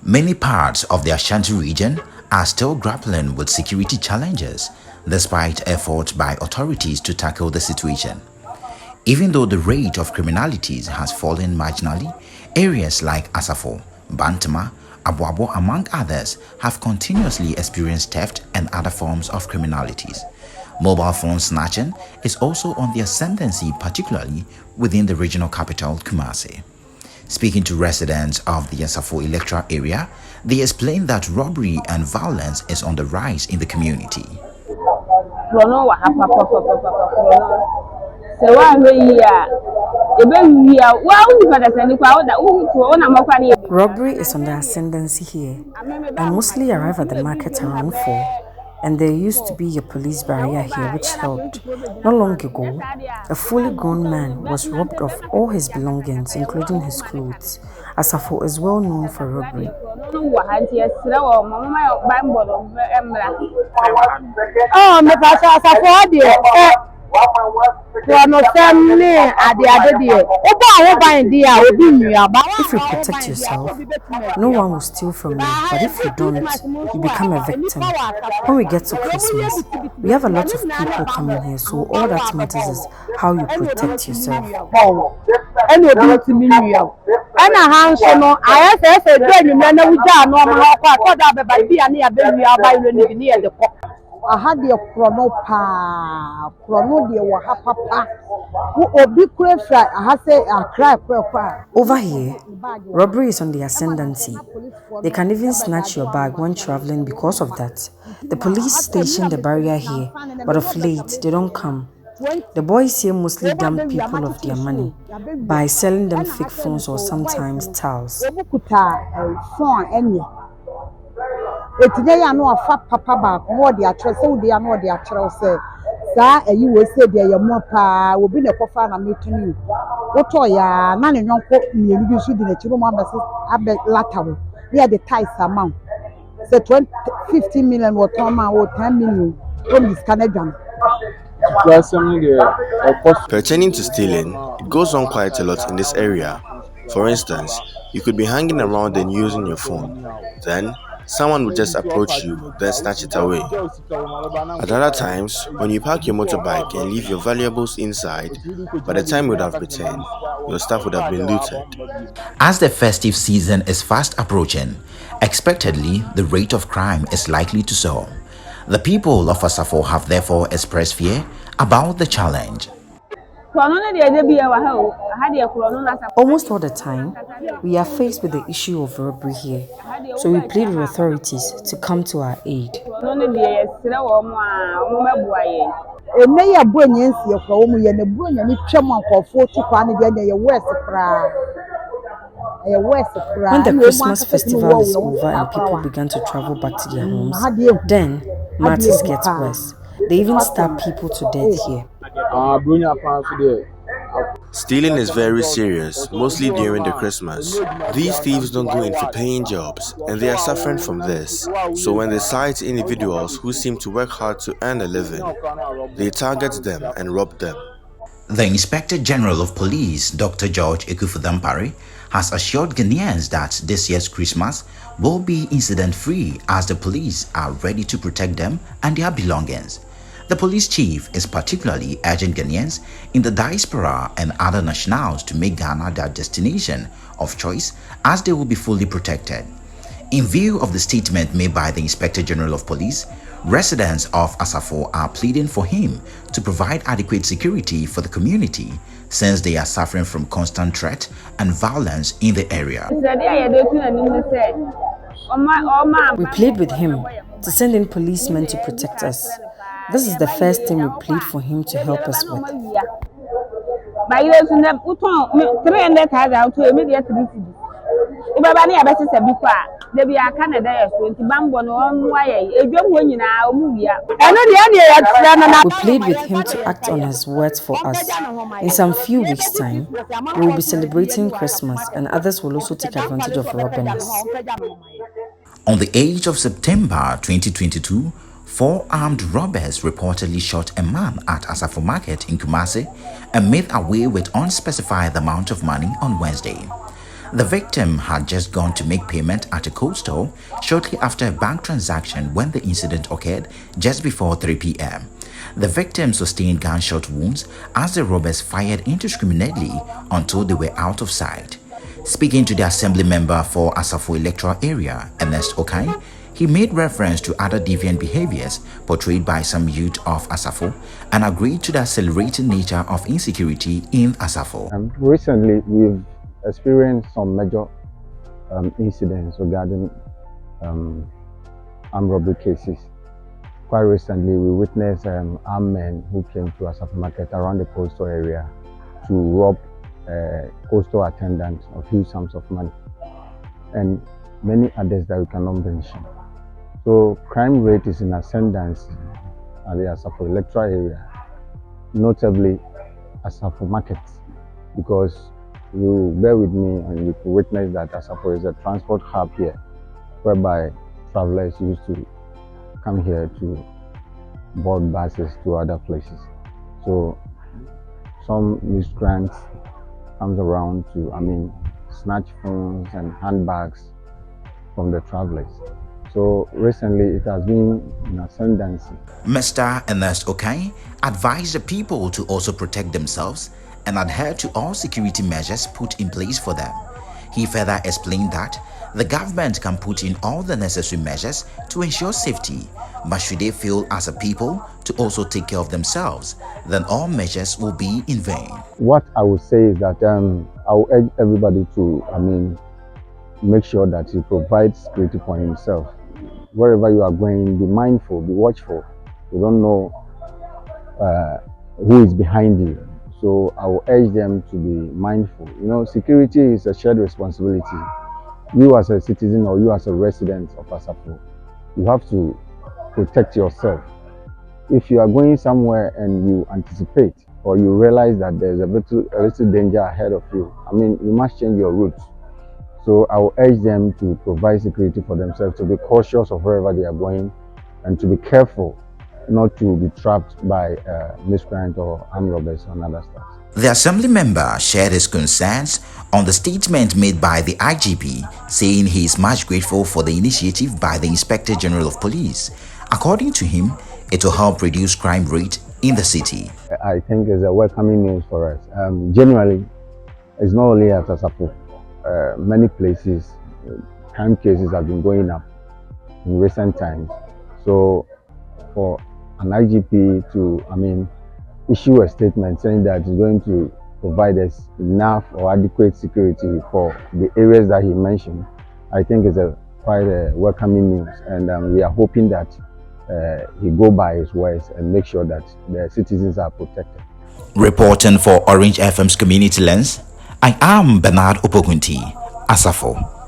Many parts of the Ashanti region are still grappling with security challenges despite efforts by authorities to tackle the situation. Even though the rate of criminalities has fallen marginally, areas like Asafo, Bantama, Abuabo, among others, have continuously experienced theft and other forms of criminalities. Mobile phone snatching is also on the ascendancy, particularly within the regional capital, Kumasi. Speaking to residents of the Asafo electoral area, they explained that robbery and violence is on the rise in the community. Robbery is on the ascendancy here. I mostly arrive at the market around 4, and there used to be a police barrier here which helped. Not long ago, a fully grown man was robbed of all his belongings, including his clothes. Asafo is well known for robbery. Oh, my Asafo, if you protect yourself, no one will steal from you, but if you don't, you become a victim. When we get to Christmas, we have a lot of people coming here, so all that matters is how you protect yourself. Over here, robbery is on the ascendancy. They can even snatch your bag when traveling because of that. The police stationed the barrier here, but of late they don't come. The boys here mostly dump people of their money by selling them fake phones or sometimes towels. Pertaining to stealing, it goes on quite a lot in this area. For instance, you could be hanging around and using your phone. Then, someone will just approach you, then snatch it away. At other times, when you park your motorbike and leave your valuables inside, by the time you would have returned, your stuff would have been looted. As the festive season is fast approaching, expectedly the rate of crime is likely to soar. The people of Asafo have therefore expressed fear about the challenge. Almost all the time, we are faced with the issue of robbery here, so we plead with authorities to come to our aid. When the Christmas festival is over and people begin to travel back to their homes, then matters get worse. They even stab people to death here. Stealing is very serious, mostly during the Christmas. These thieves don't go in for paying jobs, and they are suffering from this. So when they sight individuals who seem to work hard to earn a living, they target them and rob them. The Inspector General of Police, Dr. George Ekufudampare, has assured Ghanaians that this year's Christmas will be incident-free as the police are ready to protect them and their belongings. The police chief is particularly urging Ghanaians in the diaspora and other nationals to make Ghana their destination of choice as they will be fully protected. In view of the statement made by the Inspector General of Police, residents of Asafo are pleading for him to provide adequate security for the community since they are suffering from constant threat and violence in the area. We plead with him to send in policemen to protect us. This is the first thing we plead for him to help us with. We plead with him to act on his words for us. In some few weeks' time, we will be celebrating Christmas and others will also take advantage of robbing us. On the 8th of September 2022, 4 armed robbers reportedly shot a man at Asafo Market in Kumasi and made away with unspecified amount of money on Wednesday. The victim had just gone to make payment at a cold store shortly after a bank transaction when the incident occurred just before 3 p.m. The victim sustained gunshot wounds as the robbers fired indiscriminately until they were out of sight. Speaking to the assembly member for Asafo electoral area, Ernest Okai, he made reference to other deviant behaviors portrayed by some youth of Asafo and agreed to the accelerating nature of insecurity in Asafo. Recently, we've experienced some major incidents regarding armed robbery cases. Quite recently, we witnessed armed men who came to Asafo market around the coastal area to rob coastal attendants of huge sums of money, and many others that we cannot mention. So crime rate is in ascendance at the Asafo electoral area, notably Asafo market, because you bear with me and you can witness that Asafo is a transport hub here, whereby travelers used to come here to board buses to other places. So some miscreants comes around to, snatch phones and handbags from the travelers. So recently it has been in ascendancy. Mr. Ernest Okai advised the people to also protect themselves and adhere to all security measures put in place for them. He further explained that the government can put in all the necessary measures to ensure safety, but should they fail as a people to also take care of themselves, then all measures will be in vain. What I would say is that I will urge everybody to, make sure that you provide security for himself. Wherever you are going, be mindful, be watchful. You don't know who is behind you. So I will urge them to be mindful. Security is a shared responsibility. You as a citizen or you as a resident of Asafo, you have to protect yourself. If you are going somewhere and you anticipate or you realize that there's a little danger ahead of you, you must change your route. So I will urge them to provide security for themselves, to be cautious of wherever they are going, and to be careful not to be trapped by miscreants or armed robbers and other stuff. The assembly member shared his concerns on the statement made by the IGP, saying he is much grateful for the initiative by the Inspector General of Police. According to him, it will help reduce crime rate in the city. I think it's a welcoming news for us. Generally, it's not only at Asafo. Many places, crime cases have been going up in recent times. So for an IGP to, issue a statement saying that he's going to provide us enough or adequate security for the areas that he mentioned, I think is quite a welcoming news, and we are hoping that he go by his words and make sure that the citizens are protected. Reporting for Orange FM's Community Lens, I am Bernard Opokunti, Asafo.